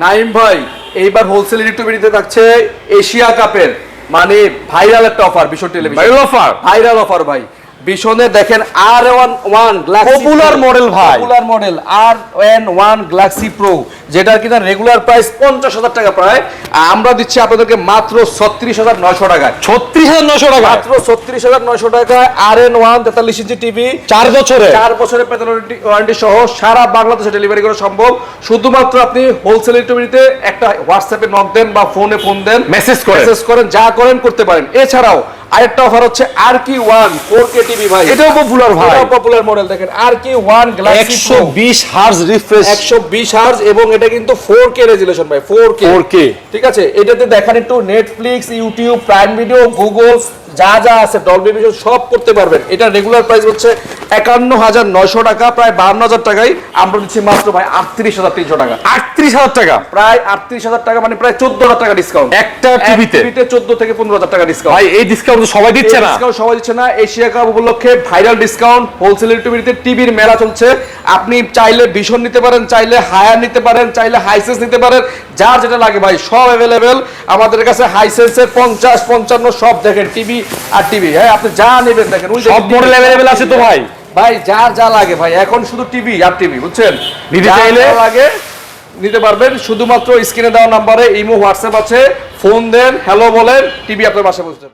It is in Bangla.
নাইম ভাই এইবার হোলসেল ইলেকট্রনিক্সে থাকছে এশিয়া কাপের মানে ভাইরাল একটা offer vision television viral offer ভাই বিশনে দেখেন R1 গ্যালাক্সি পপুলার মডেল ভাই popular model R1 Galaxy pro যেটা কিনা রেগুলার প্রাইস 50,000 টাকা প্রায় আমরা দিচ্ছি আপনাদেরকে মাত্র 36,900 টাকায় 36,900 টাকা মাত্র 36,900 টাকায় R1 43 ইঞ্চি টিভি 4 বছরের পেতল ওয়ারেন্টি সহ সারা বাংলাদেশে ডেলিভারি করা সম্ভব শুধুমাত্র আপনি হোলসেল ইলেকট্রনিক্সে একটা হোয়াটসঅ্যাপে নক দেন বা ফোনে ফোন দেন মেসেজ করেন যা করেন করতে পারেন এছাড়াও আরেকটা অফার হচ্ছে RQ1 4K টিভি ভাই এটাও পপুলার ভাই এটাও পপুলার মডেল দেখেন RQ1 Galaxy 120 hertz refresh 120 hertz এবং এটা কিন্তু 4K রেজোলিউশন ভাই 4K ঠিক আছে এটাতে দেখেন একটু Netflix YouTube prime video Google যা আছে ডলবি ভিশন সব করতে পারবেন এটা রেগুলার প্রাইস হচ্ছে 51,900 টাকা প্রায় 52,000 টাকায় আমরা দিচ্ছি মাত্র ভাই 38,300 টাকা 38,000 টাকা প্রায় 38,000 টাকা মানে প্রায় 14,000 টাকা ডিসকাউন্ট একটা টিভিতে 14 থেকে 15,000 টাকা ডিসকাউন্ট ভাই এই ডিসকাউন্ট তো সবাই দিচ্ছে না ডিসকাউন্ট সবাই দিচ্ছে না এশিয়া কাপ উপলক্ষে ভাইরাল ডিসকাউন্ট হোলসেল টিভিতে টিভির মেলা চলছে আপনি চাইলে ভিশন নিতে পারেন চাইলে হায়ার নিতে পারেন চাইলে হাইসেন্স নিতে পারেন যার যেটা লাগে ভাই সব अवेलेबल আমাদের কাছে হাইসেন্সের 50 55 সব দেখেন টিভি আর টিভি হ্যাঁ আপনি যা নেবেন দেখেন ওই সব মডেল अवेलेबल আছে তো ভাই ভাই যা লাগে ভাই এখন শুধু টিভি আর টিভি বুঝছেন নিতে চাইলে লাগে নিতে পারবেন শুধুমাত্র স্ক্রিনে দেওয়া নম্বরে ইমো হোয়াটসঅ্যাপ আছে ফোন দেন হ্যালো বলেন টিভি আপনার বাসায় পৌঁছে যাবে